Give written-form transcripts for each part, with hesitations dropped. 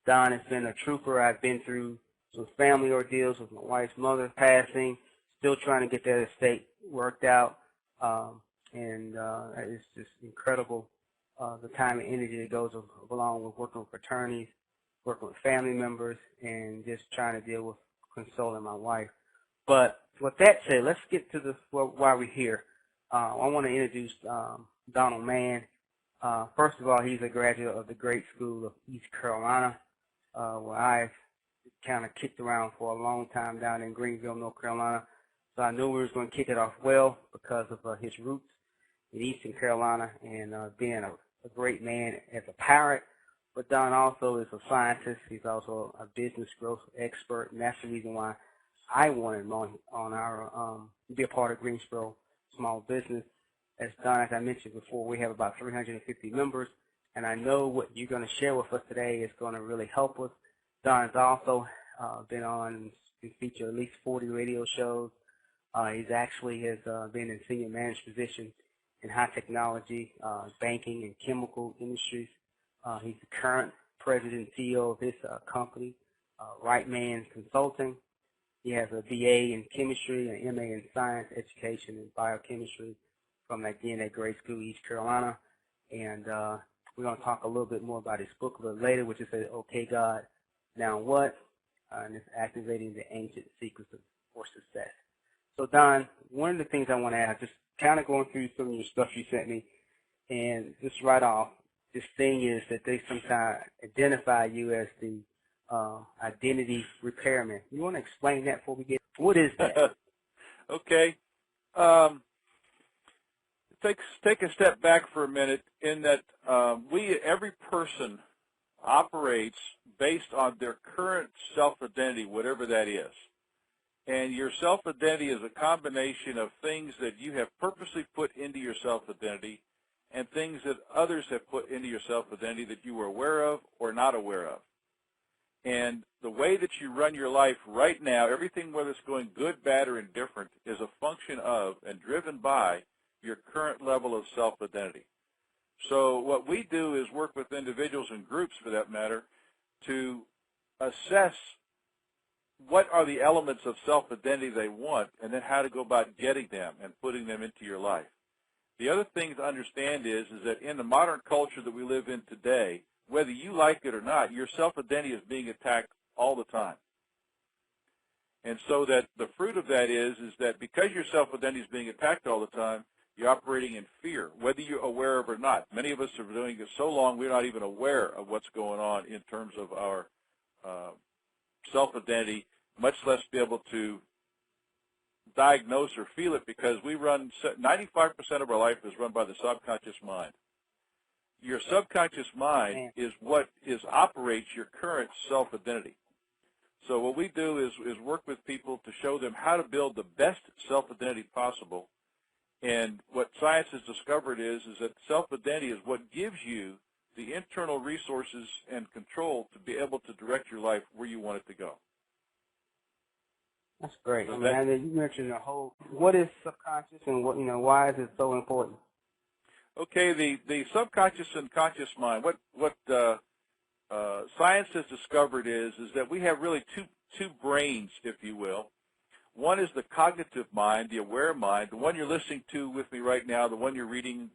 Don has been a trooper. I've been through some family ordeals with my wife's mother passing, still trying to get that estate worked out. And it's just incredible the time and energy that goes along with working with fraternities, working with family members, and just trying to deal with consoling my wife. But with that said, let's get to why we're here. I want to introduce Donald Mann. First of all, he's a graduate of the great school of East Carolina, where I've kind of kicked around for a long time down in Greensboro, North Carolina. So I knew we was going to kick it off well because of his roots in Eastern Carolina and being a great man as a parent. But Don also is a scientist. He's also a business growth expert, and that's the reason why I wanted him on our be a part of Greensboro Small Business. As Don, as I mentioned before, we have about 350 members, and I know what you're going to share with us today is going to really help us. Don's also been on and featured at least 40 radio shows. He's actually has been in senior management positions in high technology, banking, and chemical industries. He's the current president and CEO of his company, Right Man Consulting. He has a BA in chemistry and MA in science, education, and biochemistry from, again, that great school, East Carolina. And we're going to talk a little bit more about his book a little later, which is Okay, God, Now What? And it's activating the ancient secrets for success. So, Don, one of the things I want to add, just kind of going through some of your stuff you sent me, and just right off, this thing is that they sometimes identify you as the identity repairman. You want to explain that before we get? What is that? Okay. Take a step back for a minute. In that every person operates based on their current self-identity, whatever that is. And your self-identity is a combination of things that you have purposely put into your self-identity and things that others have put into your self-identity that you were aware of or not aware of. And the way that you run your life right now, everything whether it's going good, bad, or indifferent, is a function of and driven by your current level of self-identity. So what we do is work with individuals and groups, for that matter, to assess what are the elements of self-identity they want and then how to go about getting them and putting them into your life. The other thing to understand is that in the modern culture that we live in today, whether you like it or not, your self-identity is being attacked all the time. And so that the fruit of that is that because your self-identity is being attacked all the time, you're operating in fear, whether you're aware of it or not. Many of us are doing it so long we're not even aware of what's going on in terms of our self-identity, much less be able to diagnose or feel it, because 95% of our life is run by the subconscious mind. Your subconscious mind is what operates your current self-identity. So what we do is work with people to show them how to build the best self-identity possible. And what science has discovered is that self-identity is what gives you the internal resources and control to be able to direct your life where you want it to go. That's great. So I mean, you mentioned what is subconscious and why is it so important? Okay, the subconscious and conscious mind. What science has discovered is that we have really two brains, if you will. One is the cognitive mind, the aware mind, the one you're listening to with me right now, the one you're reading,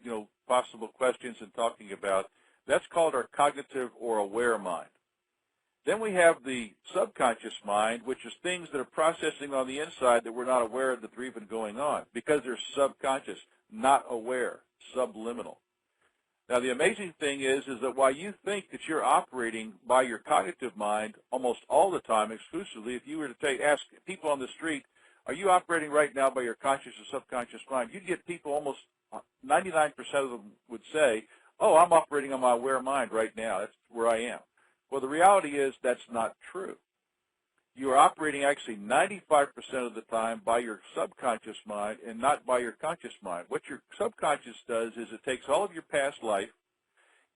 possible questions and talking about. That's called our cognitive or aware mind. Then we have the subconscious mind, which is things that are processing on the inside that we're not aware of that they're even going on, because they're subconscious, not aware, subliminal. Now, the amazing thing is that while you think that you're operating by your cognitive mind almost all the time, exclusively, if you were to ask people on the street, are you operating right now by your conscious or subconscious mind, you'd get people almost 99% of them would say, oh, I'm operating on my aware mind right now. That's where I am. Well, the reality is that's not true. You are operating actually 95% of the time by your subconscious mind and not by your conscious mind. What your subconscious does is it takes all of your past life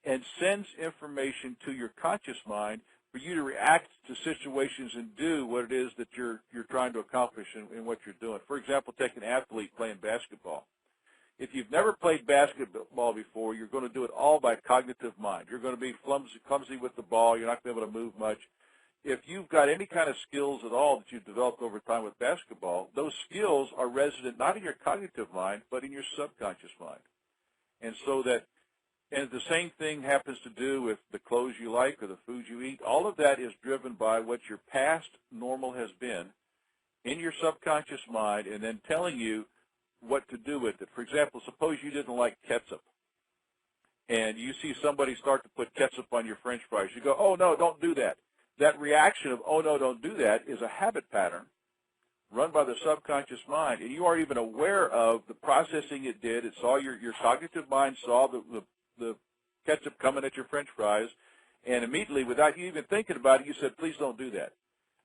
and sends information to your conscious mind for you to react to situations and do what it is that you're trying to accomplish in what you're doing. For example, take an athlete playing basketball. if you've never played basketball before, you're going to do it all by cognitive mind. You're going to be clumsy with the ball. You're not going to be able to move much. If you've got any kind of skills at all that you've developed over time with basketball, those skills are resident not in your cognitive mind, but in your subconscious mind. And so that, and the same thing happens to do with the clothes you like or the food you eat. All of that is driven by what your past normal has been in your subconscious mind, and then telling you what to do with it. For example, suppose you didn't like ketchup, and you see somebody start to put ketchup on your French fries. You go, oh, no, don't do that. That reaction of, oh, no, don't do that, is a habit pattern run by the subconscious mind, and you aren't even aware of the processing it did. It saw your cognitive mind saw the ketchup coming at your French fries, and immediately, without you even thinking about it, you said, please don't do that.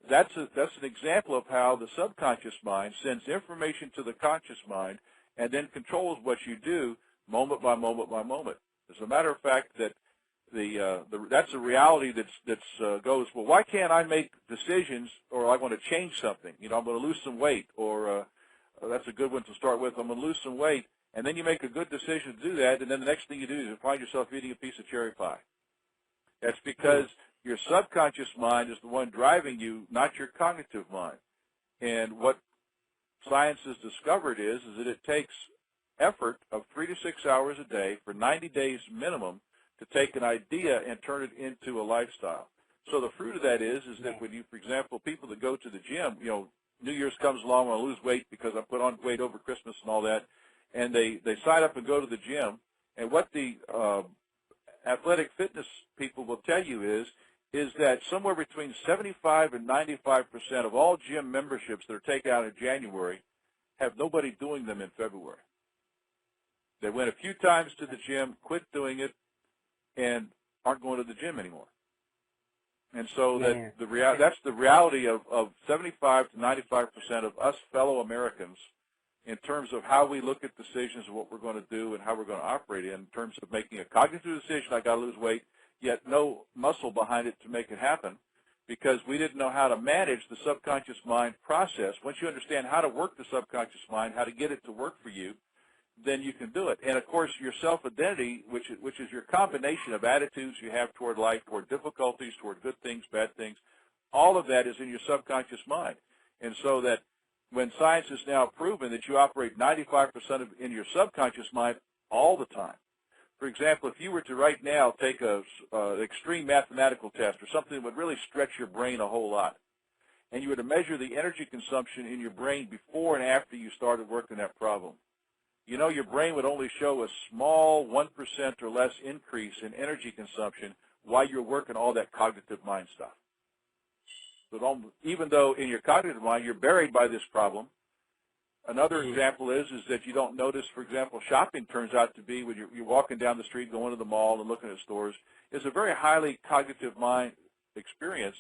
That's an example of how the subconscious mind sends information to the conscious mind and then controls what you do moment by moment by moment. As a matter of fact, that that's a reality that goes, well, why can't I make decisions, or I want to change something? You know, I'm going to lose some weight, or that's a good one to start with. I'm going to lose some weight, and then you make a good decision to do that, and then the next thing you do is you find yourself eating a piece of cherry pie. That's because your subconscious mind is the one driving you, not your cognitive mind. And what science has discovered is that it takes effort of 3 to 6 hours a day for 90 days minimum to take an idea and turn it into a lifestyle. So the fruit of that is that when you, for example, people that go to the gym, you know, New Year's comes along, I want to lose weight because I put on weight over Christmas and all that, and they sign up and go to the gym, and what the athletic fitness people will tell you is that somewhere between 75 and 95% of all gym memberships that are taken out in January have nobody doing them in February. They went a few times to the gym, quit doing it, and aren't going to the gym anymore. And so that's the reality of 75 to 95% of us fellow Americans in terms of how we look at decisions and what we're going to do and how we're going to operate in terms of making a cognitive decision, I got to lose weight, yet no muscle behind it to make it happen because we didn't know how to manage the subconscious mind process. Once you understand how to work the subconscious mind, how to get it to work for you, then you can do it. And, of course, your self-identity, which is your combination of attitudes you have toward life, toward difficulties, toward good things, bad things, all of that is in your subconscious mind. And so that when science has now proven that you operate 95% in your subconscious mind all the time. For example, if you were to right now take an extreme mathematical test or something that would really stretch your brain a whole lot, and you were to measure the energy consumption in your brain before and after you started working that problem, you know your brain would only show a small 1% or less increase in energy consumption while you're working all that cognitive mind stuff. But even though in your cognitive mind you're buried by this problem, another example is that you don't notice, for example, shopping turns out to be when you're walking down the street, going to the mall and looking at stores, is a very highly cognitive mind experience.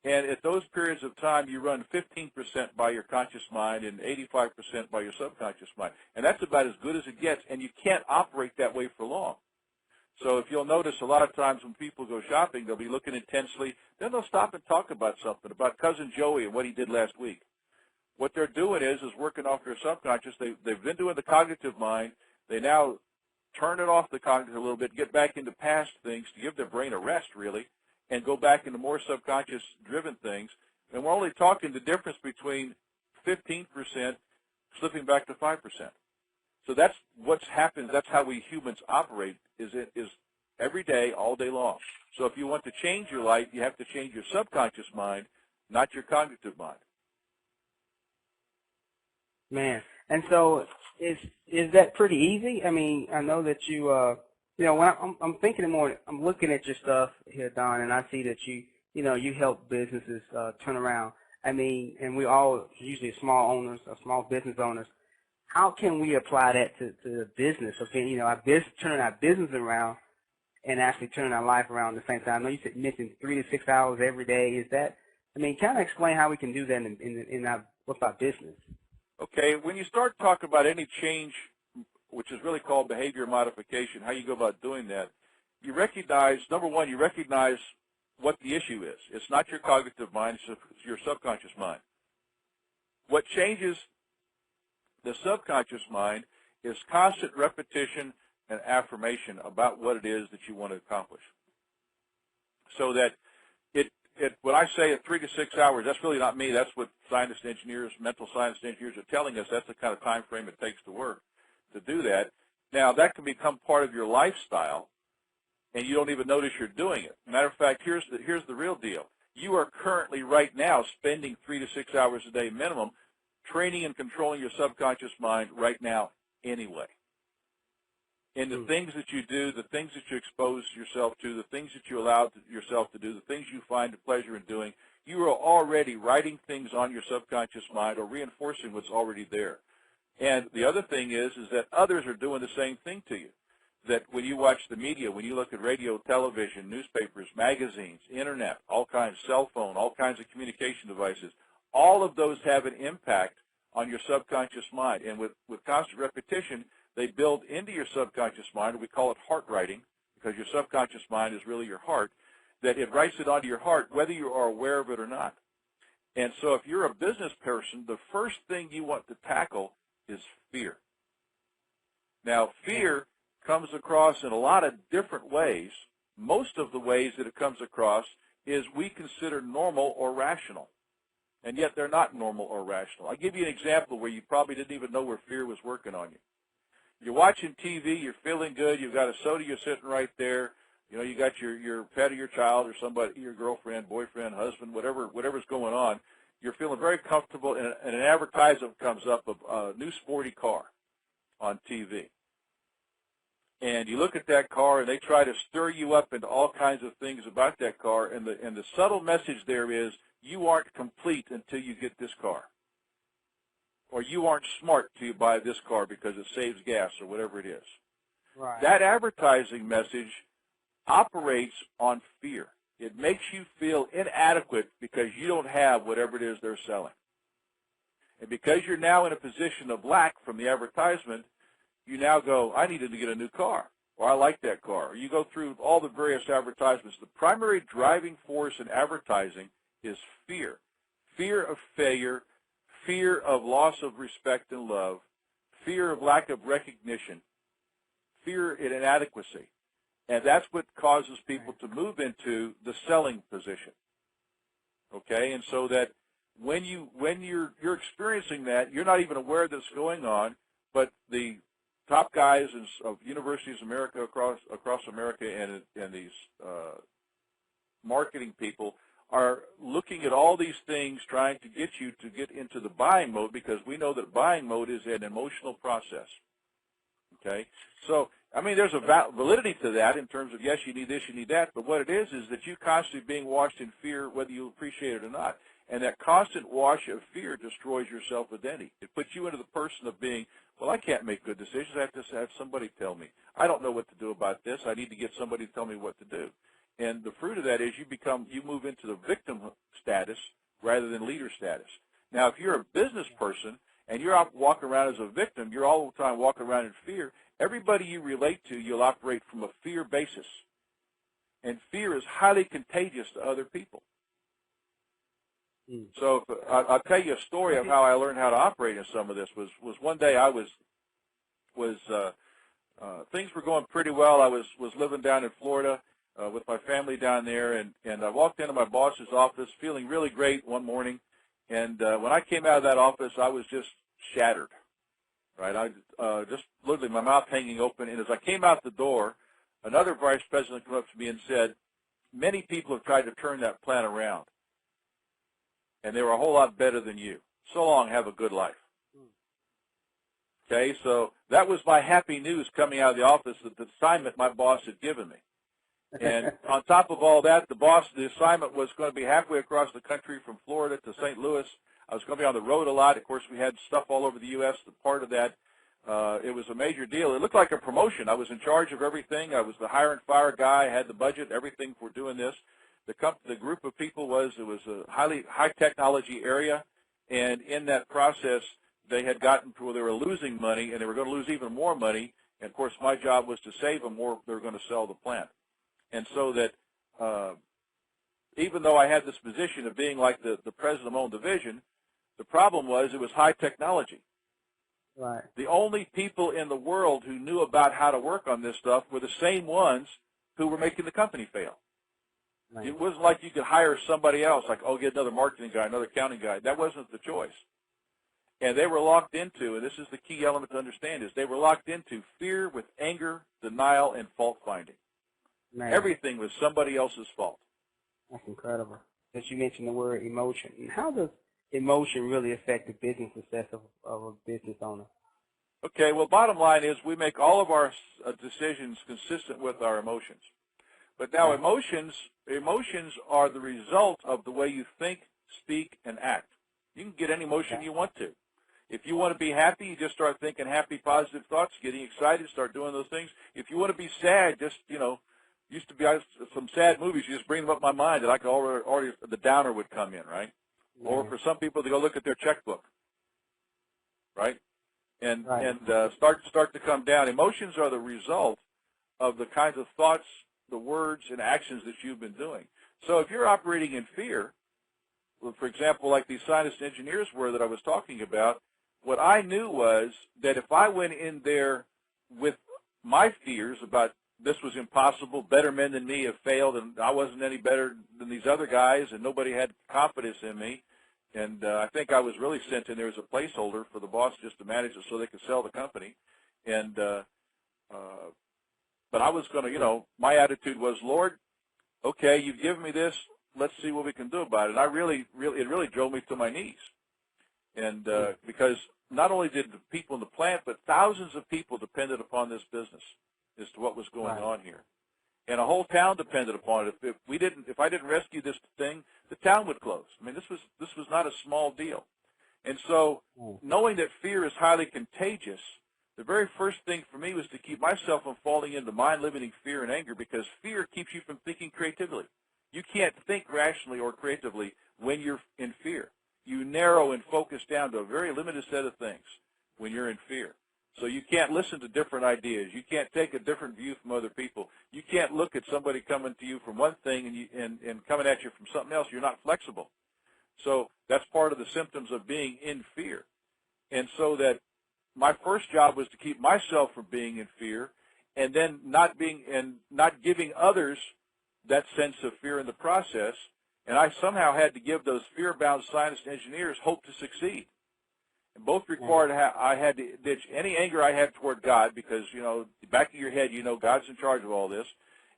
And at those periods of time, you run 15% by your conscious mind and 85% by your subconscious mind. And that's about as good as it gets, and you can't operate that way for long. So if you'll notice, a lot of times when people go shopping, they'll be looking intensely. Then they'll stop and talk about something, about Cousin Joey and what he did last week. What they're doing is working off their subconscious. They've been doing the cognitive mind. They now turn it off the cognitive a little bit, get back into past things to give their brain a rest, really, and go back into more subconscious-driven things. And we're only talking the difference between 15% slipping back to 5%. So that's what's happened. That's how we humans operate, is every day, all day long. So if you want to change your life, you have to change your subconscious mind, not your cognitive mind. Man, and so is that pretty easy? I mean, I know that you when I'm thinking more, I'm looking at your stuff here, Don, and I see that you help businesses turn around. I mean, and we all usually small business owners. How can we apply that to the business? Okay, turning our business around and actually turning our life around at the same time. I know you mentioned 3 to 6 hours every day. Is that? I mean, kind of explain how we can do that with our business. Okay, when you start talking about any change, which is really called behavior modification, how you go about doing that, you recognize, number one, you recognize what the issue is. It's not your cognitive mind, it's your subconscious mind. What changes the subconscious mind is constant repetition and affirmation about what it is that you want to accomplish. So that when I say at 3 to 6 hours, that's really not me. That's what scientists and engineers, mental science engineers are telling us. That's the kind of time frame it takes to work to do that. Now, that can become part of your lifestyle, and you don't even notice you're doing it. Matter of fact, here's the real deal. You are currently right now spending 3 to 6 hours a day minimum training and controlling your subconscious mind right now anyway. And the things that you do, the things that you expose yourself to, the things that you allow yourself to do, the things you find pleasure in doing, you are already writing things on your subconscious mind or reinforcing what's already there. And the other thing is that others are doing the same thing to you. That when you watch the media, when you look at radio, television, newspapers, magazines, internet, all kinds, cell phone, all kinds of communication devices, all of those have an impact on your subconscious mind. And with constant repetition, they build into your subconscious mind, we call it heart writing, because your subconscious mind is really your heart, that it writes it onto your heart whether you are aware of it or not. And so if you're a business person, the first thing you want to tackle is fear. Now, fear comes across in a lot of different ways. Most of the ways that it comes across is we consider normal or rational, and yet they're not normal or rational. I'll give you an example where you probably didn't even know where fear was working on you. You're watching TV, you're feeling good, you've got a soda, you're sitting right there, you know, you got your pet or your child or somebody, your girlfriend, boyfriend, husband, whatever's going on, you're feeling very comfortable, and an advertisement comes up of a new sporty car on TV. And you look at that car, and they try to stir you up into all kinds of things about that car, and the subtle message there is, you aren't complete until you get this car. Or you aren't smart till you buy this car because it saves gas or whatever it is. Right. That advertising message operates on fear. It makes you feel inadequate because you don't have whatever it is they're selling. And because you're now in a position of lack from the advertisement, you now go, I needed to get a new car, or I like that car. Or you go through all the various advertisements. The primary driving force in advertising is fear. Fear of failure, fear of loss of respect and love, fear of lack of recognition, fear in inadequacy. And that's what causes people to move into the selling position. Okay? And so that when you're experiencing that, you're not even aware that it's going on, but the top guys of universities in America, across America, and these marketing people are looking at all these things, trying to get you to get into the buying mode, because we know that buying mode is an emotional process. Okay? So, I mean, there's a validity to that in terms of, yes, you need this, you need that, but what it is that you constantly being washed in fear, whether you appreciate it or not. And that constant wash of fear destroys your self-identity. It puts you into the person of being, well, I can't make good decisions. I have to have somebody tell me. I don't know what to do about this. I need to get somebody to tell me what to do. And the fruit of that is you move into the victim status rather than leader status. Now, if you're a business person and you're out walking around as a victim, you're all the time walking around in fear, everybody you relate to, you'll operate from a fear basis. And fear is highly contagious to other people. So I'll tell you a story of how I learned how to operate in some of this. Was one day I was things were going pretty well. I was living down in Florida with my family down there, and I walked into my boss's office feeling really great one morning. And when I came out of that office, I was just shattered. Right, I just literally my mouth hanging open. And as I came out the door, another vice president came up to me and said, "Many people have tried to turn that plant around, and they were a whole lot better than you. So long, have a good life." Okay, so that was my happy news coming out of the office, that the assignment my boss had given me. And on top of all that, the assignment was going to be halfway across the country from Florida to St. Louis. I was going to be on the road a lot. Of course, we had stuff all over the U.S. Part of that, it was a major deal. It looked like a promotion. I was in charge of everything. I was the hire and fire guy. I had the budget, everything for doing this. The group of people was a high technology area, and in that process, they had gotten to where they were losing money, and they were going to lose even more money. And of course, my job was to save them, or they were going to sell the plant. And so that even though I had this position of being like the president of my own division, the problem was it was high technology. Right. The only people in the world who knew about how to work on this stuff were the same ones who were making the company fail. Right. It wasn't like you could hire somebody else, like, oh, get another marketing guy, another accounting guy. That wasn't the choice. And they were locked into, and this is the key element to understand, is they were locked into fear with anger, denial, and fault finding. Man, Everything was somebody else's fault. that's incredible. That you mentioned the word emotion. And how does emotion really affect the business success of a business owner? Okay, well, bottom line is we make all of our decisions consistent with our emotions. But now emotions are the result of the way you think, speak, and act. You can get any emotion you want to. If you want to be happy, you just start thinking happy, positive thoughts, getting excited, start doing those things. If you want to be sad, just, used to be some sad movies, you just bring them up in my mind, and I could already the downer would come in, right? Yeah. Or for some people, they go look at their checkbook, right? And start to come down. Emotions are the result of the kinds of thoughts, the words, and actions that you've been doing. So if you're operating in fear, for example, like these scientists and engineers were that I was talking about, what I knew was that if I went in there with my fears about this was impossible, better men than me have failed, and I wasn't any better than these other guys, and nobody had confidence in me, and I think I was really sent in there as a placeholder for the boss just to manage it so they could sell the company. And but I was going to, my attitude was, Lord, okay, you've given me this. Let's see what we can do about it. And it really drove me to my knees. And because not only did the people in the plant, but thousands of people depended upon this business as to what was going on here. And a whole town depended upon it. If I didn't rescue this thing, the town would close. I mean, this was not a small deal. And so knowing that fear is highly contagious, the very first thing for me was to keep myself from falling into mind-limiting fear and anger, because fear keeps you from thinking creatively. You can't think rationally or creatively when you're in fear. You narrow and focus down to a very limited set of things when you're in fear. So you can't listen to different ideas. You can't take a different view from other people. You can't look at somebody coming to you from one thing and coming at you from something else. You're not flexible. So that's part of the symptoms of being in fear. And so that my first job was to keep myself from being in fear, and then not giving others that sense of fear in the process. And I somehow had to give those fear-bound scientists and engineers hope to succeed. And both required I had to ditch any anger I had toward God, because, the back of your head, God's in charge of all this,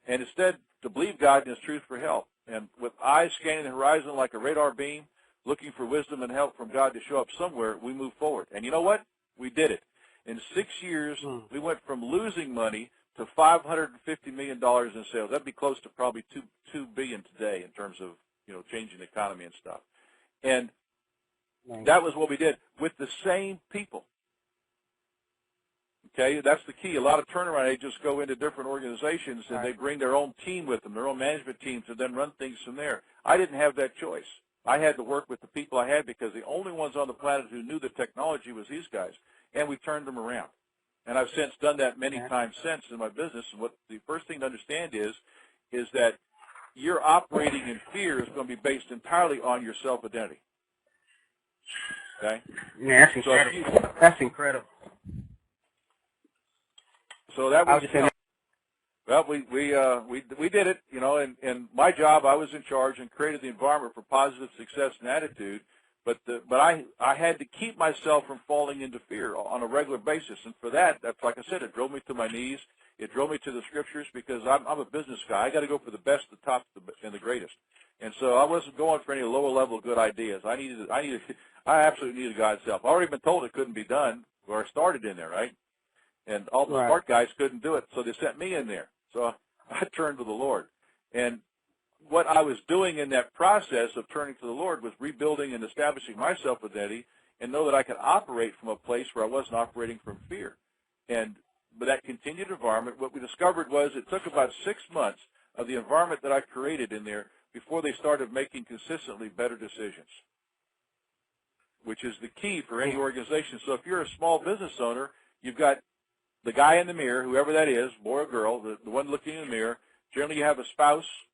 and instead to believe God and His truth for help. And with eyes scanning the horizon like a radar beam, looking for wisdom and help from God to show up somewhere, we moved forward. And you know what? We did it. In 6 years, we went from losing money to $550 million in sales. That'd be close to probably $2 billion today in terms of, changing the economy and stuff. And that was what we did with the same people. Okay, that's the key. A lot of turnaround agents go into different organizations, and they bring their own team with them, their own management teams, and then run things from there. I didn't have that choice. I had to work with the people I had, because the only ones on the planet who knew the technology was these guys, and we turned them around. And I've since done that many times since in my business. And what the first thing to understand is that your operating in fear is going to be based entirely on your self-identity. Okay? Yeah, that's incredible. That's incredible. So that was, well, we did it, and my job, I was in charge and created the environment for positive success and attitude, but I had to keep myself from falling into fear on a regular basis, and for that, that's like I said, it drove me to my knees. It drove me to the scriptures, because I'm a business guy. I got to go for the best, the top, and the greatest. And so I wasn't going for any lower level good ideas. I absolutely needed God's help. I've already been told it couldn't be done, or I started in there, right? And all the smart guys couldn't do it, so they sent me in there. So I turned to the Lord. And what I was doing in that process of turning to the Lord was rebuilding and establishing my self-identity, and know that I could operate from a place where I wasn't operating from fear. But that continued environment, what we discovered was it took about 6 months of the environment that I created in there before they started making consistently better decisions, which is the key for any organization. So if you're a small business owner, you've got the guy in the mirror, whoever that is, boy or girl, the one looking in the mirror. Generally, you have a spouse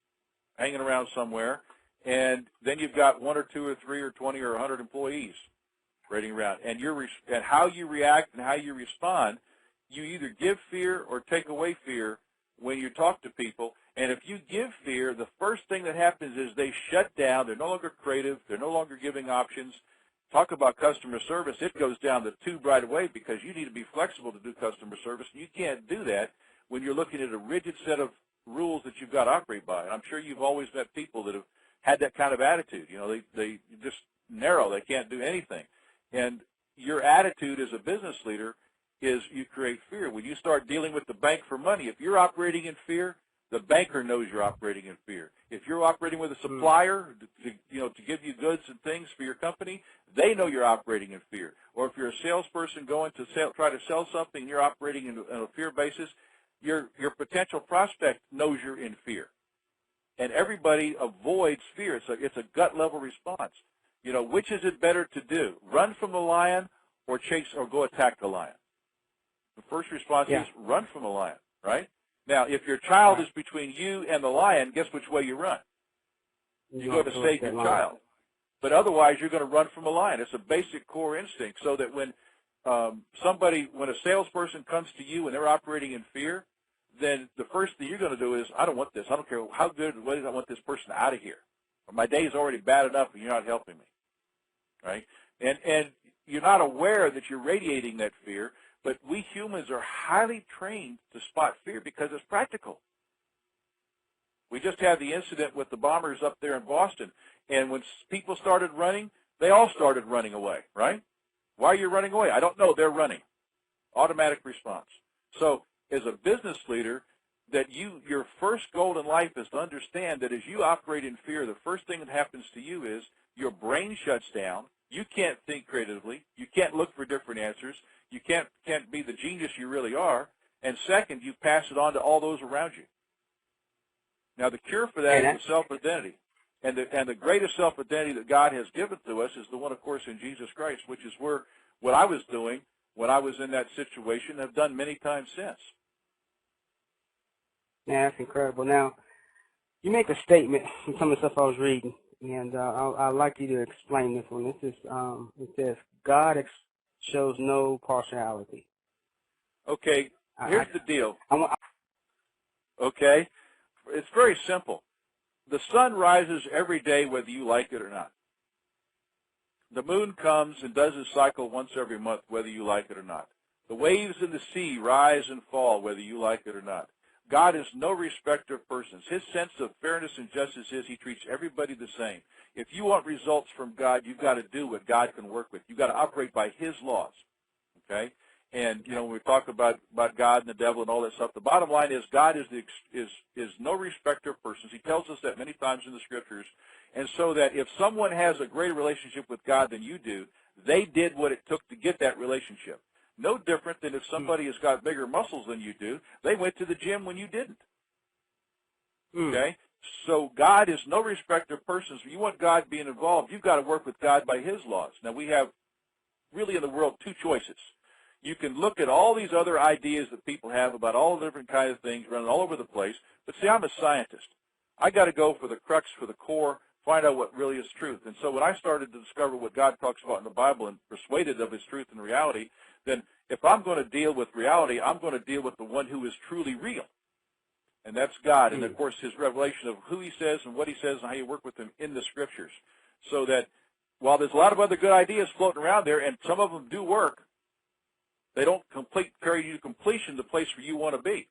hanging around somewhere, and then you've got 1 or 2 or 3 or 20 or 100 employees. operating around. And and how you react and how you respond, you either give fear or take away fear when you talk to people. And if you give fear, the first thing that happens is they shut down. They're no longer creative. They're no longer giving options. Talk about customer service. It goes down the tube right away because you need to be flexible to do customer service. You can't do that when you're looking at a rigid set of rules that you've got to operate by. And I'm sure you've always met people that have had that kind of attitude. You know, they just narrow. They can't do anything. And your attitude as a business leader is you create fear. When you start dealing with the bank for money, if you're operating in fear, the banker knows you're operating in fear. If you're operating with a supplier to give you goods and things for your company, they know you're operating in fear. Or if you're a salesperson going to try to sell something and you're operating on a fear basis, your potential prospect knows you're in fear. And everybody avoids fear. It's a gut level response. You know, which is it better to do? Run from the lion or chase or go attack the lion? The first response is run from the lion, right? Now, if your child is between you and the lion, guess which way you run? You go to save your child. But otherwise, you're going to run from a lion. It's a basic core instinct, so that when when a salesperson comes to you and they're operating in fear, then the first thing you're going to do is, I don't want this. I don't care how good it is. I want this person out of here. Or my day is already bad enough and you're not helping me, right? And you're not aware that you're radiating that fear. But we humans are highly trained to spot fear because it's practical. We just had the incident with the bombers up there in Boston, and when people started running, they all started running away, right? Why are you running away? I don't know. They're running. Automatic response. So as a business leader, that your first goal in life is to understand that as you operate in fear, the first thing that happens to you is your brain shuts down. You can't think creatively. You can't look for different answers. You can't be the genius you really are. And second, you pass it on to all those around you. Now, the cure for that is self-identity. And the greatest self-identity that God has given to us is the one, of course, in Jesus Christ, which is what I was doing when I was in that situation and have done many times since. Yeah, that's incredible. Now, you make a statement in some of the stuff I was reading, and I'd like you to explain this one. This is, it says, God shows no partiality. Okay, here's the deal. Okay, it's very simple. The sun rises every day whether you like it or not. The moon comes and does its cycle once every month whether you like it or not. The waves in the sea rise and fall whether you like it or not. God is no respecter of persons. His sense of fairness and justice is he treats everybody the same. If you want results from God, you've got to do what God can work with. You've got to operate by his laws. Okay? And, you know, when we talk about God and the devil and all that stuff, the bottom line is God is no respecter of persons. He tells us that many times in the Scriptures. And so that if someone has a greater relationship with God than you do, they did what it took to get that relationship. No different than if somebody has got bigger muscles than you do, they went to the gym when you didn't. Okay? So God is no respecter of persons. If you want God being involved, you've got to work with God by his laws. Now, we have really in the world two choices. You can look at all these other ideas that people have about all the different kinds of things running all over the place, but see, I'm a scientist. I got to go for the crux, for the core, find out what really is truth. And so when I started to discover what God talks about in the Bible and persuaded of his truth and reality, then if I'm going to deal with reality, I'm going to deal with the one who is truly real. And that's God. And, of course, his revelation of who he says and what he says and how you work with him in the Scriptures. So that while there's a lot of other good ideas floating around there, and some of them do work, they don't carry you to completion, the place where you want to be.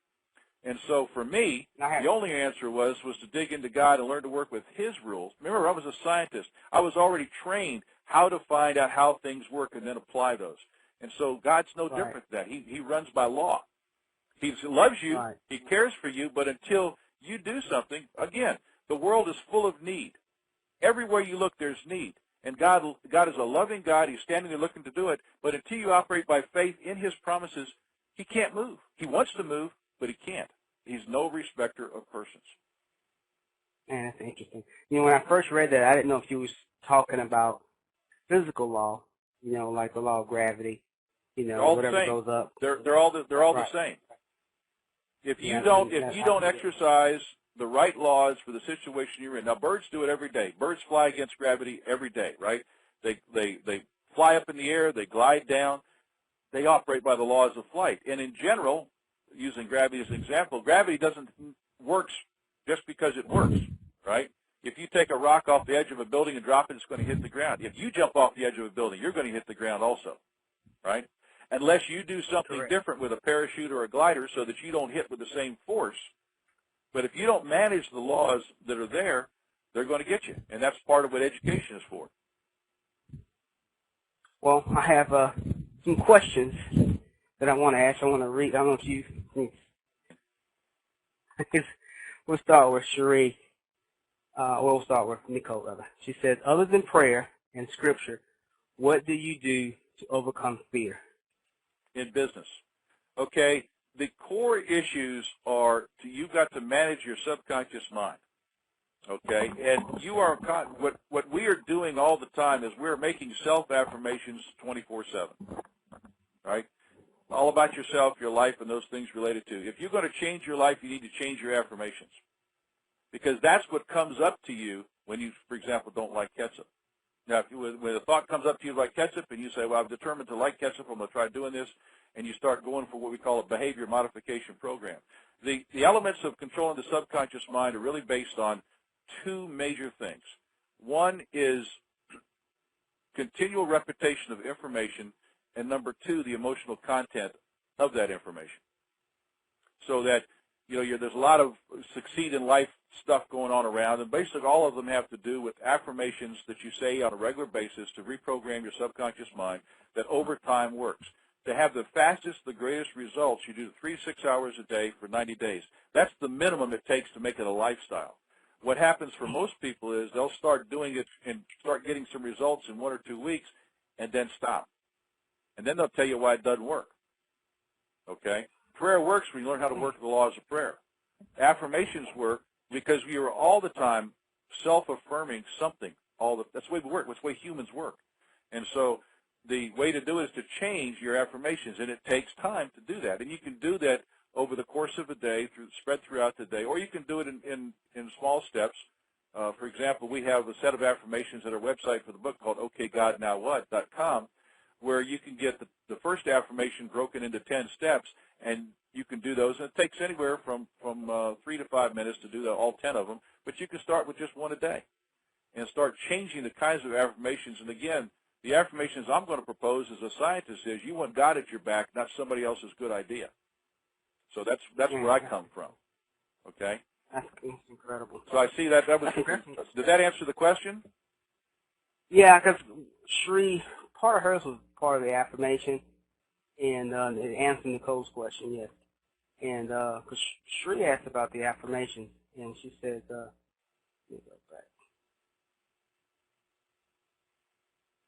And so for me, the only answer was to dig into God and learn to work with his rules. Remember, I was a scientist. I was already trained how to find out how things work and then apply those. And so God's no different than that. He runs by law. He loves you. He cares for you. But until you do something, again, the world is full of need. Everywhere you look, there's need. And God is a loving God. He's standing there looking to do it. But until you operate by faith in his promises, he can't move. He wants to move, but he can't. He's no respecter of persons. Man, that's interesting. You know, when I first read that, I didn't know if you was talking about physical law, you know, like the law of gravity, you know, whatever goes up. They're all the same. If you don't exercise the right laws for the situation you're in. Now, birds do it every day. Birds fly against gravity every day, right? They fly up in the air, they glide down. They operate by the laws of flight. And in general, using gravity as an example, gravity doesn't works just because it works, right? If you take a rock off the edge of a building and drop it, it's going to hit the ground. If you jump off the edge of a building, you're going to hit the ground also, right? Unless you do something Correct. different with a parachute or a glider so that you don't hit with the same force. But if you don't manage the laws that are there, they're going to get you. And that's part of what education is for. Well, I have some questions that I want to ask. I want to read. I don't know if you. We'll start with Cherie. We'll start with Nicole, rather. She says, other than prayer and scripture, what do you do to overcome fear? In business. Okay, the core issues are you've got to manage your subconscious mind. Okay, and you are what we are doing all the time is we're making self-affirmations 24/7, right? All about yourself, your life, and those things related to. If you're going to change your life, you need to change your affirmations, because that's what comes up to you when you, for example, don't like ketchup. Now, when a thought comes up to you like ketchup, and you say, well, I'm determined to like ketchup, I'm going to try doing this, and you start going for what we call a behavior modification program. The elements of controlling the subconscious mind are really based on two major things. One is continual repetition of information, and number two, the emotional content of that information. So that, there's a lot of succeed in life stuff going on around, and basically all of them have to do with affirmations that you say on a regular basis to reprogram your subconscious mind that over time works. To have the fastest, the greatest results, you do 3 to 6 hours a day for 90 days. That's the minimum it takes to make it a lifestyle. What happens for most people is they'll start doing it and start getting some results in 1 or 2 weeks and then stop. And then they'll tell you why it doesn't work. Okay? Prayer works when you learn how to work the laws of prayer. Affirmations work because we are all the time self-affirming something. That's the way we work. That's the way humans work. And so the way to do it is to change your affirmations, and it takes time to do that. And you can do that over the course of a day, spread throughout the day, or you can do it in small steps. For example, we have a set of affirmations at our website for the book called okgodnowwhat.com, where you can get the first affirmation broken into 10 steps, and you can do those. And it takes anywhere from 3 to 5 minutes to do all 10 of them, but you can start with just one a day and start changing the kinds of affirmations. And again, the affirmations I'm going to propose as a scientist is you want God at your back, not somebody else's good idea. So that's where I come from. Okay? That's incredible. So I see that was. Did that answer the question? Yeah, because Shree, part of hers was part of the affirmation, and it answered Nicole's question, yes. And because Shree asked about the affirmation, and she said, let me go back.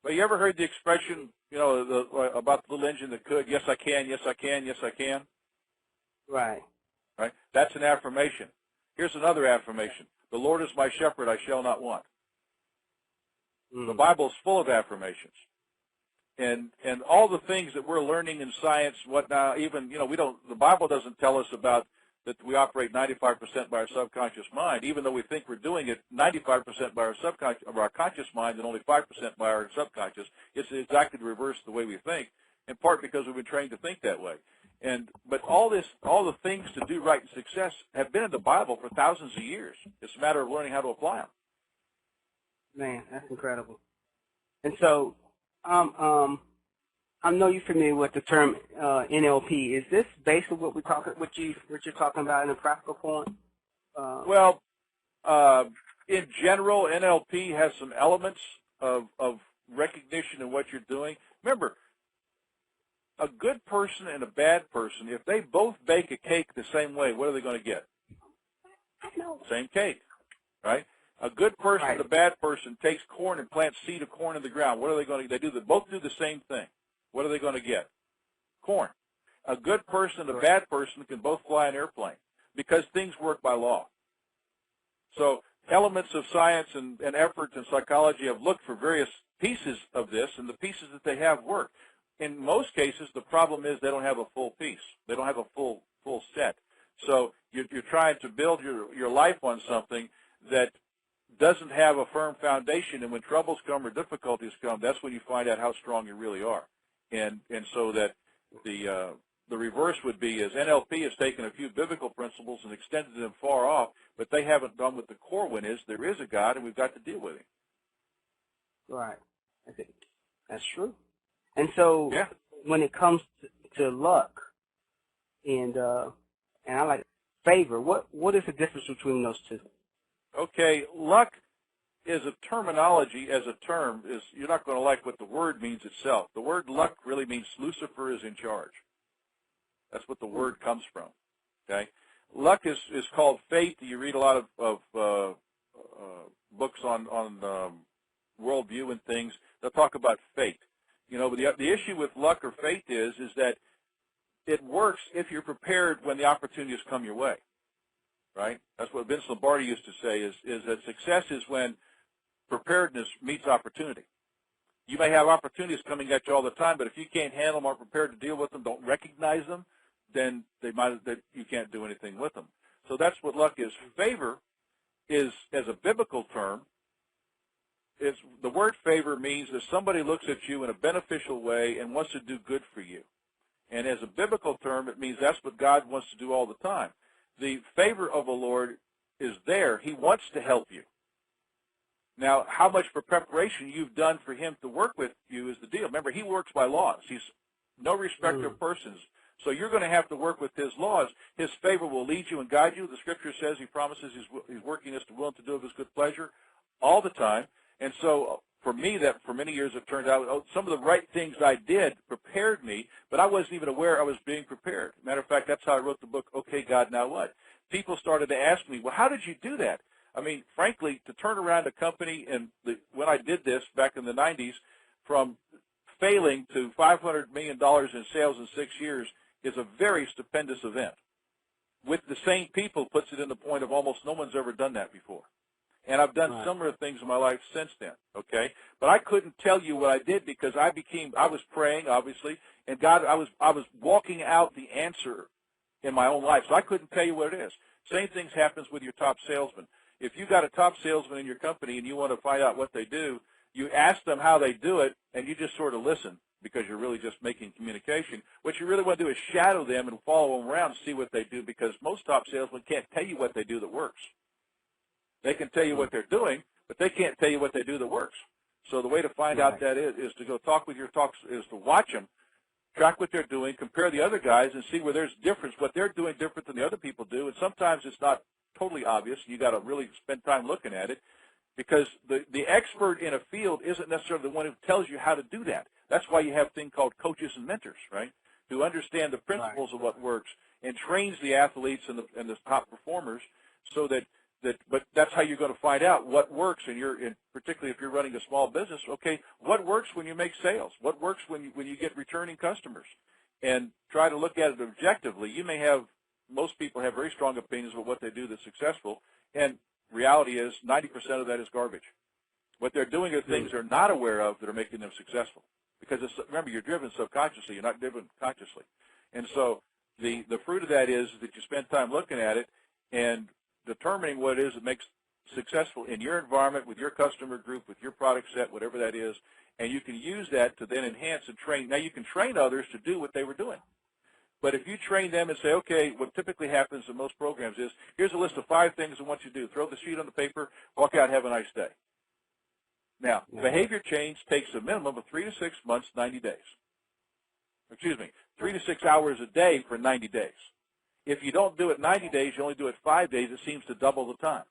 Well, you ever heard the expression, about the little engine that could? Yes, I can. Yes, I can. Yes, I can. Right. Right. That's an affirmation. Here's another affirmation. The Lord is my shepherd; I shall not want. The Bible is full of affirmations, and all the things that we're learning in science, whatnot. Even the Bible doesn't tell us about that we operate 95% by our subconscious mind, even though we think we're doing it 95% by our subconscious, of our conscious mind, and only 5% by our subconscious. It's exactly the reverse of the way we think, in part because we've been trained to think that way. But all the things to do right and success have been in the Bible for thousands of years. It's a matter of learning how to apply them. Man, that's incredible. And so, I know you're familiar with the term NLP. Is this basically what you're talking about in a practical form? Well, in general, NLP has some elements of recognition of what you're doing. Remember, a good person and a bad person, if they both bake a cake the same way, what are they going to get? Same cake, right? A good person and a bad person takes corn and plants seed of corn in the ground. What are they going to do? They both do the same thing. What are they going to get? Corn. A good person and a bad person can both fly an airplane because things work by law. So elements of science and efforts and psychology have looked for various pieces of this, and the pieces that they have work. In most cases, the problem is they don't have a full piece. They don't have a full set. So you're trying to build your life on something that doesn't have a firm foundation, and when troubles come or difficulties come, that's when you find out how strong you really are. And so that the reverse would be is NLP has taken a few biblical principles and extended them far off, but they haven't done what the core one is. There is a God, and we've got to deal with him. Right. I think that's true. And so when it comes to luck and I like favor, what is the difference between those two? Okay, luck is a terminology as a term. You're not going to like what the word means itself. The word luck really means Lucifer is in charge. That's what the word comes from. Okay, luck is called fate. You read a lot of books on worldview and things. They'll talk about fate. You know, but the issue with luck or fate is that it works if you're prepared when the opportunities come your way. Right? That's what Vince Lombardi used to say is that success is when preparedness meets opportunity. You may have opportunities coming at you all the time, but if you can't handle them, aren't prepared to deal with them, don't recognize them, then you can't do anything with them. So that's what luck is. Favor is, as a biblical term, the word favor means that somebody looks at you in a beneficial way and wants to do good for you. And as a biblical term, it means that's what God wants to do all the time. The favor of the Lord is there. He wants to help you. Now, how much for preparation you've done for him to work with you is the deal. Remember, he works by laws. He's no respecter of persons. So you're going to have to work with his laws. His favor will lead you and guide you. The Scripture says he promises he's working as to will to do of his good pleasure all the time. And so for me, that for many years it turned out some of the right things I did prepared me, but I wasn't even aware I was being prepared. Matter of fact, that's how I wrote the book, Okay, God, Now What? People started to ask me, well, how did you do that? I mean, frankly, to turn around a company, and when I did this back in the 90s, from failing to $500 million in sales in 6 years is a very stupendous event. With the same people puts it in the point of almost no one's ever done that before. And I've done similar things in my life since then, okay? But I couldn't tell you what I did because I was praying, obviously, and God, I was walking out the answer in my own life. So I couldn't tell you what it is. Same things happens with your top salesman. If you got a top salesman in your company and you want to find out what they do, you ask them how they do it, and you just sort of listen because you're really just making communication. What you really want to do is shadow them and follow them around and see what they do, because most top salesmen can't tell you what they do that works. They can tell you what they're doing, but they can't tell you what they do that works. So the way to find out that is to go talk with your talks, is to watch them, track what they're doing, compare the other guys, and see where there's difference, what they're doing different than the other people do. And sometimes it's not totally obvious. You got to really spend time looking at it, because the expert in a field isn't necessarily the one who tells you how to do that. That's why you have a thing called coaches and mentors, right, who understand the principles of what works and trains the athletes and the top performers, so that but that's how you're going to find out what works. And particularly if you're running a small business, okay, what works when you make sales? What works when you get returning customers? And try to look at it objectively. Most people have very strong opinions of what they do that's successful, and reality is 90% of that is garbage. What they're doing are things they're not aware of that are making them successful. Because remember, you're driven subconsciously, you're not driven consciously. And so the fruit of that is that you spend time looking at it and determining what it is that makes successful in your environment, with your customer group, with your product set, whatever that is, and you can use that to then enhance and train. Now, you can train others to do what they were doing. But if you train them and say, okay, what typically happens in most programs is, here's a list of 5 things I want you to do. Throw the sheet on the paper, walk out, have a nice day. Now, behavior change takes a minimum of 3 to 6 months, 90 days. 3 to 6 hours a day for 90 days. If you don't do it 90 days, you only do it 5 days, it seems to double the time.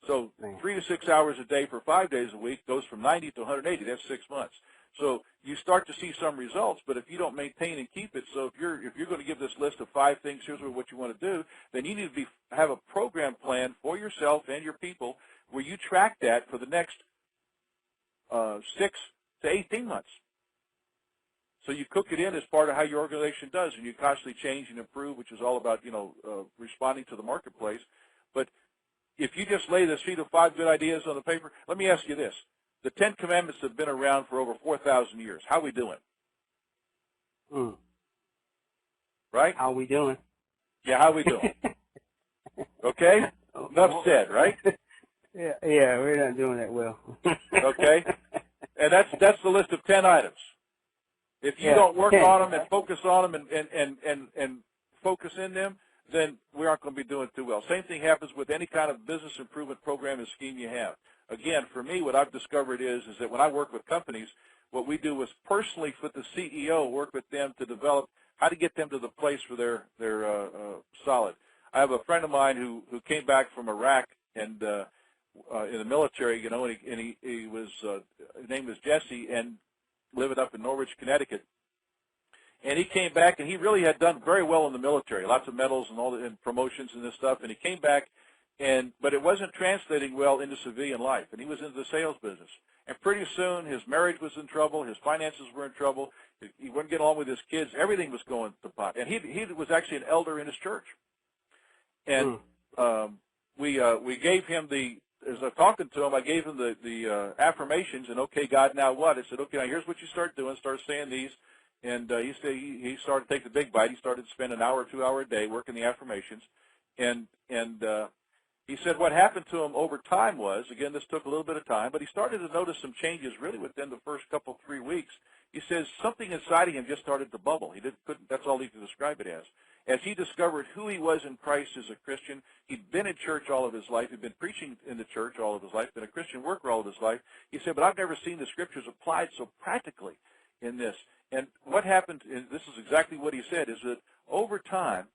So 3 to 6 hours a day for 5 days a week goes from 90 to 180. That's 6 months. So you start to see some results, but if you don't maintain and keep it, so if you're going to give this list of 5 things, here's what you want to do, then you need to have a program plan for yourself and your people where you track that for the next 6 to 18 months. So you cook it in as part of how your organization does, and you constantly change and improve, which is all about, responding to the marketplace. But if you just lay the sheet of 5 good ideas on the paper, let me ask you this. The 10 Commandments have been around for over 4,000 years. How are we doing? Right? How are we doing? Yeah, how are we doing? Okay? Enough said, right? Yeah, we're not doing that well. Okay? And that's the list of 10 items. If you don't work 10. on them and focus on them and focus in them, then we aren't going to be doing too well. Same thing happens with any kind of business improvement program and scheme you have. Again, for me, what I've discovered is that when I work with companies, what we do is personally with the CEO, work with them to develop how to get them to the place where they're solid. I have a friend of mine who came back from Iraq and in the military, you know, and he was his name was Jesse and living up in Norwich, Connecticut. And he came back, and he really had done very well in the military, lots of medals and all and promotions and this stuff. And he came back, but it wasn't translating well into civilian life, and he was into the sales business. And pretty soon, his marriage was in trouble, his finances were in trouble, he wouldn't get along with his kids, everything was going to pot. And he was actually an elder in his church. And we gave him as I was talking to him, I gave him the affirmations, and okay, God, now what? I said, okay, now here's what you start doing. Start saying these. And he started to take the big bite. He started to spend an hour or 2 hour a day working the affirmations. And he said what happened to him over time was, again, this took a little bit of time, but he started to notice some changes really within the first couple, 3 weeks. He says something inside of him just started to bubble. That's all he could describe it as. As he discovered who he was in Christ as a Christian, he'd been in church all of his life. He'd been preaching in the church all of his life, been a Christian worker all of his life. He said, but I've never seen the scriptures applied so practically in this. And what happened, and this is exactly what he said, is that over time,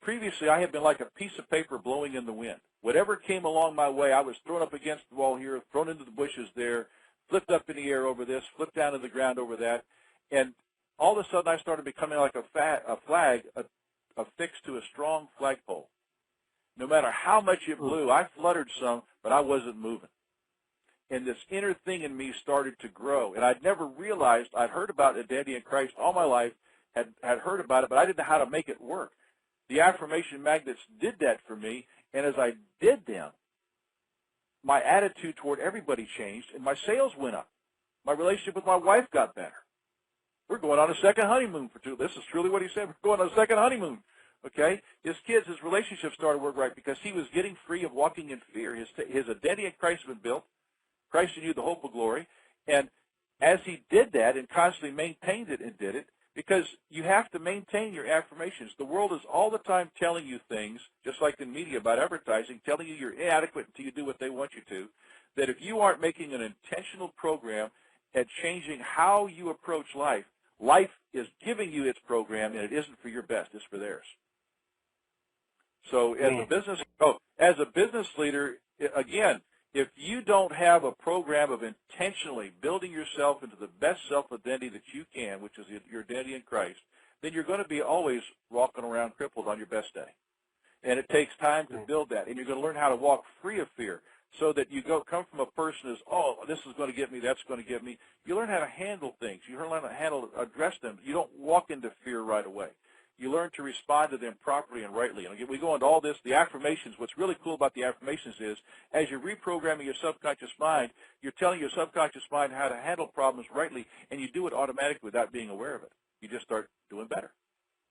previously I had been like a piece of paper blowing in the wind. Whatever came along my way, I was thrown up against the wall here, thrown into the bushes there, flipped up in the air over this, flipped down to the ground over that. And all of a sudden I started becoming like a flag affixed to a strong flagpole. No matter how much it blew, I fluttered some, but I wasn't moving. And this inner thing in me started to grow. And I'd never realized, I'd heard about identity in Christ all my life, had heard about it, but I didn't know how to make it work. The affirmation magnets did that for me, and as I did them, my attitude toward everybody changed, and my sales went up. My relationship with my wife got better. We're going on a second honeymoon for 2. This is truly what he said. We're going on a second honeymoon. Okay? His kids, his relationship started to work right because he was getting free of walking in fear. His identity in Christ had been built. Christ in you, the hope of glory. And as he did that and constantly maintained it and did it, because you have to maintain your affirmations. The world is all the time telling you things, just like in media about advertising, telling you you're inadequate until you do what they want you to, that if you aren't making an intentional program at changing how you approach life, life is giving you its program, and it isn't for your best, it's for theirs. So as a business leader, again, if you don't have a program of intentionally building yourself into the best self-identity that you can, which is your identity in Christ, then you're going to be always walking around crippled on your best day. And it takes time to build that. And you're going to learn how to walk free of fear so that you come from a person as, oh, this is going to get me, that's going to get me. You learn how to handle things. You learn how to address them. You don't walk into fear right away. You learn to respond to them properly and rightly. And again, we go into all this, the affirmations. What's really cool about the affirmations is, as you're reprogramming your subconscious mind, you're telling your subconscious mind how to handle problems rightly, and you do it automatically without being aware of it. You just start doing better,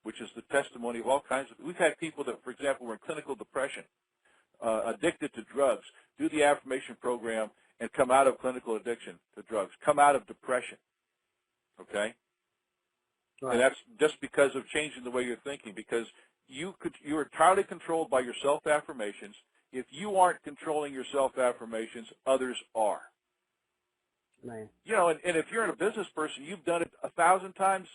which is the testimony of all kinds of. We've had people that, for example, were in clinical depression, addicted to drugs, do the affirmation program, and come out of clinical addiction to drugs, come out of depression. Okay? Right. And that's just because of changing the way you're thinking, because you're entirely controlled by your self-affirmations. If you aren't controlling your self-affirmations, others are. Man. You know, and if you're a business person, you've done it 1,000 times.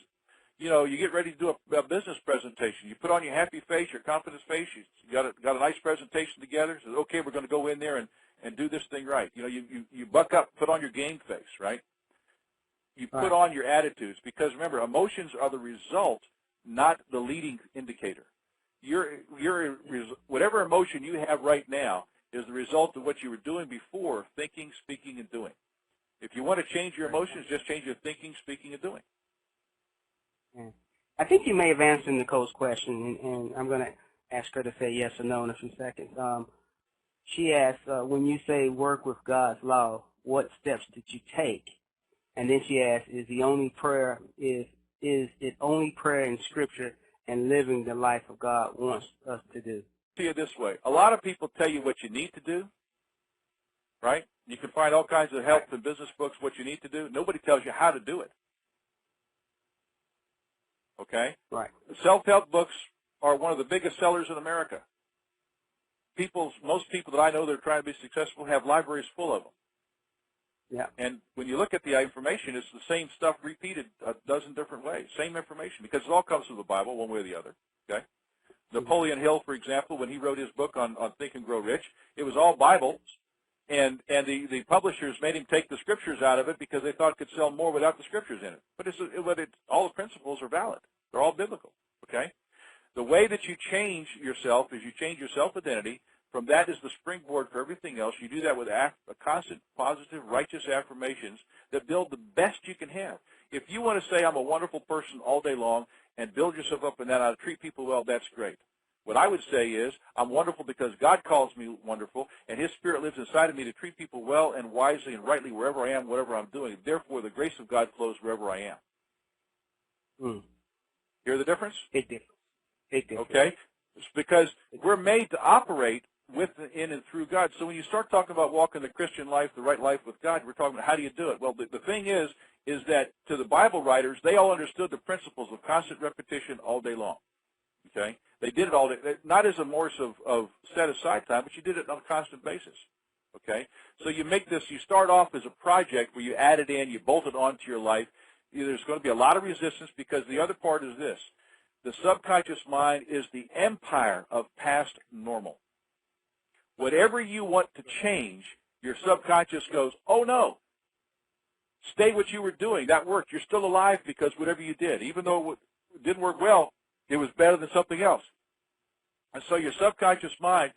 You know, you get ready to do a business presentation. You put on your happy face, your confident face. You got a nice presentation together. So, okay, we're going to go in there and do this thing right. You know, you buck up, put on your game face, right? You put on your attitudes, because remember, emotions are the result, not the leading indicator. Whatever emotion you have right now is the result of what you were doing before, thinking, speaking, and doing. If you want to change your emotions, just change your thinking, speaking, and doing. Yeah. I think you may have answered Nicole's question, and I'm going to ask her to say yes or no in a few seconds. She asked, when you say work with God's law, what steps did you take? And then she asked, is it only prayer in Scripture and living the life of God wants us to do? See it this way. A lot of people tell you what you need to do, right? You can find all kinds of health and business books, what you need to do. Nobody tells you how to do it. Okay? Right. Self-help books are one of the biggest sellers in America. Most people that I know that are trying to be successful have libraries full of them. Yeah. And when you look at the information, it's the same stuff repeated a dozen different ways. Same information, because it all comes from the Bible, one way or the other. Okay? Napoleon Hill, for example, when he wrote his book on Think and Grow Rich, it was all Bible, and the publishers made him take the scriptures out of it because they thought it could sell more without the scriptures in it. But all the principles are valid. They're all biblical. Okay? The way that you change yourself is you change your self-identity. From that is the springboard for everything else. You do that with a constant, positive, righteous affirmations that build the best you can have. If you want to say, I'm a wonderful person all day long and build yourself up in that, I'll treat people well, that's great. What I would say is, I'm wonderful because God calls me wonderful, and His Spirit lives inside of me to treat people well and wisely and rightly wherever I am, whatever I'm doing. Therefore, the grace of God flows wherever I am. Hear the difference? Big difference. Big difference. Okay? It's because we're made to operate with, in, and through God. So when you start talking about walking the Christian life, the right life with God, we're talking about how do you do it. Well, the thing is that to the Bible writers, they all understood the principles of constant repetition all day long. Okay? They did it all day, not as a morse of set-aside time, but you did it on a constant basis. Okay? So you make this, you start off as a project where you add it in, you bolt it onto your life. There's going to be a lot of resistance because the other part is this. The subconscious mind is the empire of past normal. Whatever you want to change, your subconscious goes, oh, no, stay what you were doing. That worked. You're still alive because whatever you did, even though it didn't work well, it was better than something else. And so your subconscious mind,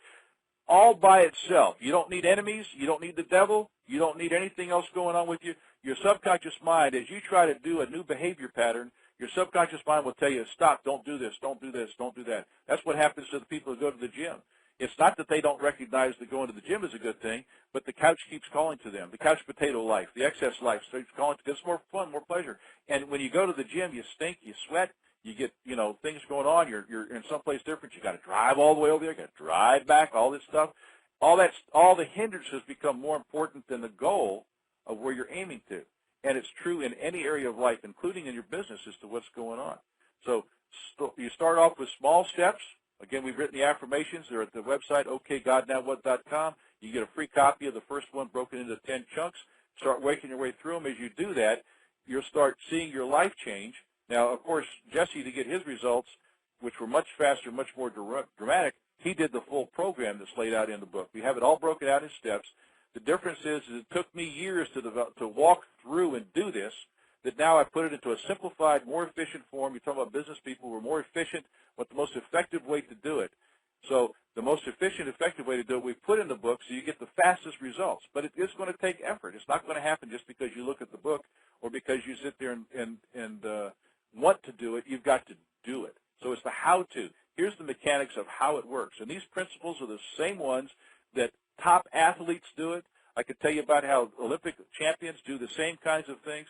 all by itself, you don't need enemies, you don't need the devil, you don't need anything else going on with you. Your subconscious mind, as you try to do a new behavior pattern, your subconscious mind will tell you, stop, don't do this, don't do this, don't do that. That's what happens to the people who go to the gym. It's not that they don't recognize that going to the gym is a good thing, but the couch keeps calling to them. The couch potato life, the excess life, keeps calling because it's more fun, more pleasure. And when you go to the gym, you stink, you sweat, you get, things going on. You're in someplace different. You got to drive all the way over there. You got to drive back. All this stuff, all the hindrances become more important than the goal of where you're aiming to. And it's true in any area of life, including in your business, as to what's going on. So you start off with small steps. Again, we've written the affirmations. They're at the website, okgodnowwhat.com. You get a free copy of the first one broken into 10 chunks. Start working your way through them. As you do that, you'll start seeing your life change. Now, of course, Jesse, to get his results, which were much faster, much more dramatic, he did the full program that's laid out in the book. We have it all broken out in steps. The difference is it took me years to walk through and do this, that now I put it into a simplified, more efficient form. You're talking about business people who are more efficient, but the most effective way to do it. So the most efficient, effective way to do it, we put in the book so you get the fastest results. But it is going to take effort. It's not going to happen just because you look at the book or because you sit there and want to do it. You've got to do it. So it's the how-to. Here's the mechanics of how it works. And these principles are the same ones that top athletes do it. I could tell you about how Olympic champions do the same kinds of things.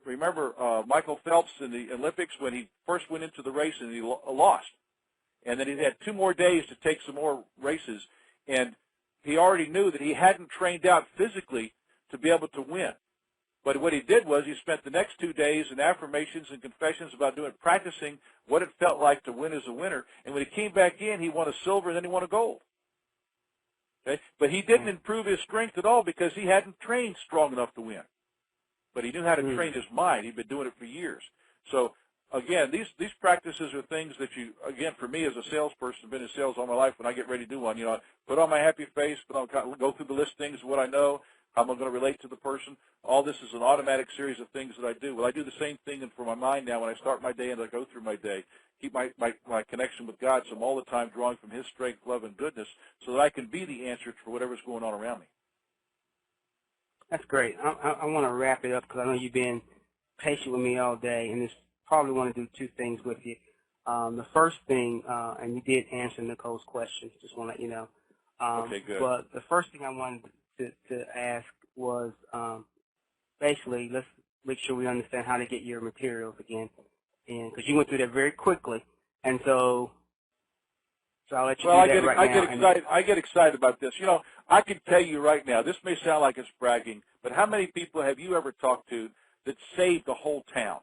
Remember Michael Phelps in the Olympics when he first went into the race and he lost. And then he had 2 more days to take some more races. And he already knew that he hadn't trained out physically to be able to win. But what he did was he spent the next 2 days in affirmations and confessions about practicing what it felt like to win as a winner. And when he came back in, he won a silver and then he won a gold. Okay? But he didn't improve his strength at all because he hadn't trained strong enough to win. But he knew how to train his mind. He'd been doing it for years. So, again, these practices are things that you, again, for me as a salesperson, I've been in sales all my life, when I get ready to do one, I put on my happy face, go through the listings of what I know, how am I going to relate to the person. All this is an automatic series of things that I do. Well, I do the same thing for my mind now when I start my day and I go through my day. Keep my connection with God, so I'm all the time drawing from His strength, love, and goodness so that I can be the answer for whatever's going on around me. That's great. I want to wrap it up because I know you've been patient with me all day, and probably want to do 2 things with you. The first thing, and you did answer Nicole's questions, just want to let you know. Okay, good. But the first thing I wanted to ask was basically, let's make sure we understand how to get your materials again, and because you went through that very quickly, and so I'll let you do that right now. I get excited about this. I can tell you right now, this may sound like it's bragging, but how many people have you ever talked to that saved the whole town?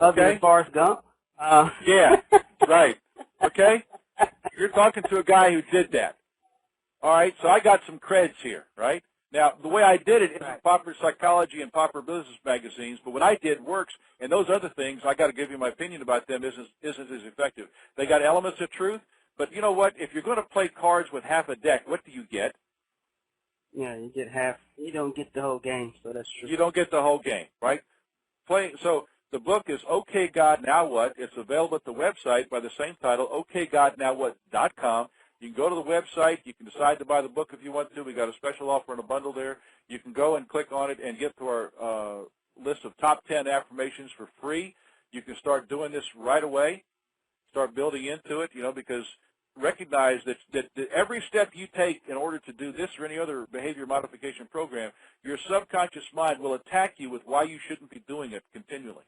Other than Forrest Gump? Yeah, right. Okay? You're talking to a guy who did that. All right, so I got some creds here, right? Now, the way I did it isn't popular psychology and popular business magazines, but what I did works, and those other things, I got to give you my opinion about them, isn't as effective. They got elements of truth, but you know what? If you're going to play cards with half a deck, what do you get? Yeah, you get half. You don't get the whole game, so that's true. You don't get the whole game, right? So the book is Okay God Now What? It's available at the website by the same title, okgodnowwhat.com. You can go to the website. You can decide to buy the book if you want to. We got a special offer and a bundle there. You can go and click on it and get to our list of top 10 affirmations for free. You can start doing this right away. Start building into it, because recognize that every step you take in order to do this or any other behavior modification program, your subconscious mind will attack you with why you shouldn't be doing it continually.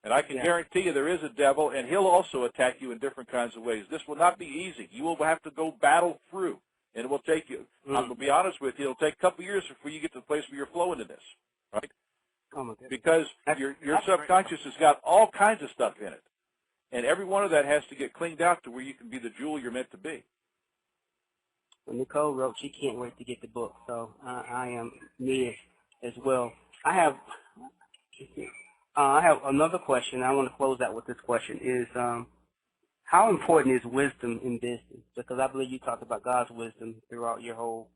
And I can guarantee you there is a devil, and he'll also attack you in different kinds of ways. This will not be easy. You will have to go battle through, and it will take you, I'm going to be honest with you, it'll take a couple of years before you get to the place where you're flowing in this, right? Oh my goodness. Because your subconscious has got all kinds of stuff in it, and every one of that has to get cleaned out to where you can be the jewel you're meant to be. Well, Nicole wrote she can't wait to get the book, so I am me as well. I have another question. I want to close out with this question: is how important is wisdom in business? Because I believe you talked about God's wisdom throughout your whole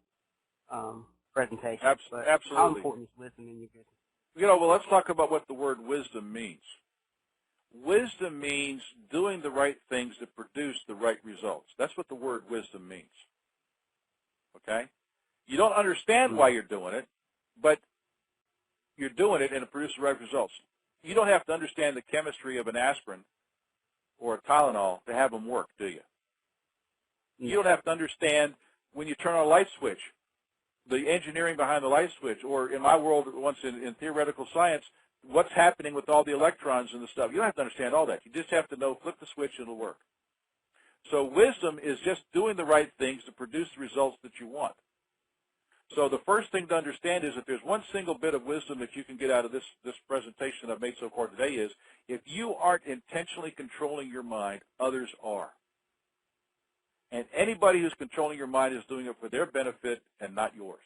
presentation. Absolutely. How important is wisdom in your business? Well, let's talk about what the word wisdom means. Wisdom means doing the right things that produce the right results. That's what the word wisdom means. Okay? You don't understand why you're doing it, but you're doing it and it produces the right results. You don't have to understand the chemistry of an aspirin or a Tylenol to have them work, do you? You don't have to understand when you turn on a light switch, the engineering behind the light switch, or in my world, once in theoretical science, what's happening with all the electrons and the stuff. You don't have to understand all that. You just have to know, flip the switch, and it'll work. So wisdom is just doing the right things to produce the results that you want. So the first thing to understand is if there's one single bit of wisdom that you can get out of this presentation I've made so far today is if you aren't intentionally controlling your mind, others are. And anybody who's controlling your mind is doing it for their benefit and not yours.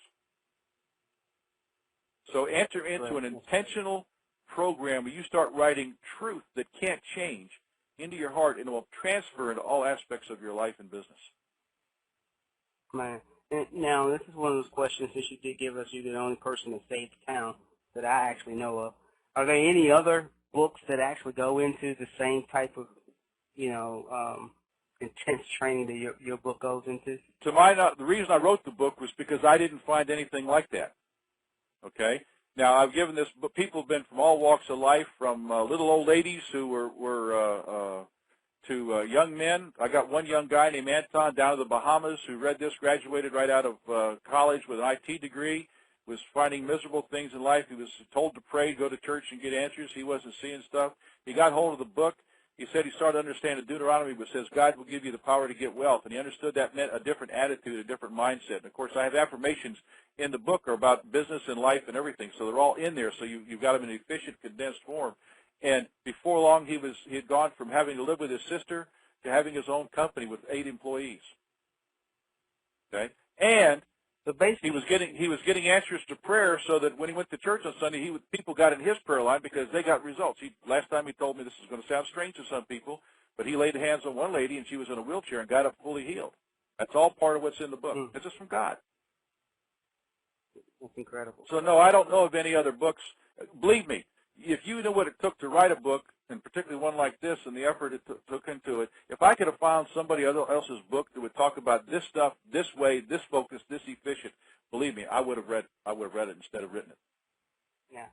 So enter into an intentional program where you start writing truth that can't change into your heart, and it will transfer into all aspects of your life and business. Man. Now, this is one of those questions, since you did give us, you're the only person that saved the town that I actually know of. Are there any other books that actually go into the same type of, intense training that your book goes into? To my knowledge, the reason I wrote the book was because I didn't find anything like that. Okay? Now, I've given this book, people have been from all walks of life, from little old ladies who were to young men. I got one young guy named Anton down in the Bahamas who read this, graduated right out of college with an IT degree, was finding miserable things in life. He was told to pray, go to church, and get answers. He wasn't seeing stuff. He got hold of the book. He said he started understanding Deuteronomy, which says God will give you the power to get wealth. And he understood that meant a different attitude, a different mindset. And, of course, I have affirmations in the book are about business and life and everything. So they're all in there. So you've got them in an efficient, condensed form. And before long, he had gone from having to live with his sister to having his own company with 8 employees. Okay? And he was getting answers to prayer, so that when he went to church on Sunday, people got in his prayer line because they got results. Last time he told me, this is going to sound strange to some people, but he laid hands on one lady and she was in a wheelchair and got up fully healed. That's all part of what's in the book. It's just from God. That's incredible. So no, I don't know of any other books. Believe me, if you knew what it took to write a book, and particularly one like this, and the effort it took into it, if I could have found somebody else's book that would talk about this stuff this way, this focused, this efficient, believe me, I would have read it instead of written it. Yeah.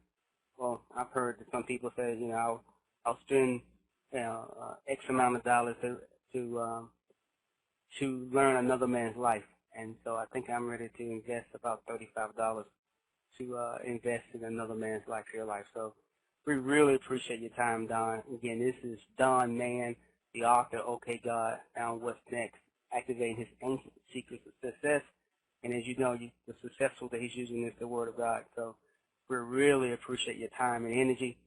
Well, I've heard that some people say, I'll spend X amount of dollars to learn another man's life, and so I think I'm ready to invest about $35 to invest in another man's life, your life. So we really appreciate your time, Don. Again, this is Don Mann, the author, Okay God, Now What's Next, activating his ancient secrets of success. And as you know, the successful that he's using is the Word of God. So we really appreciate your time and energy.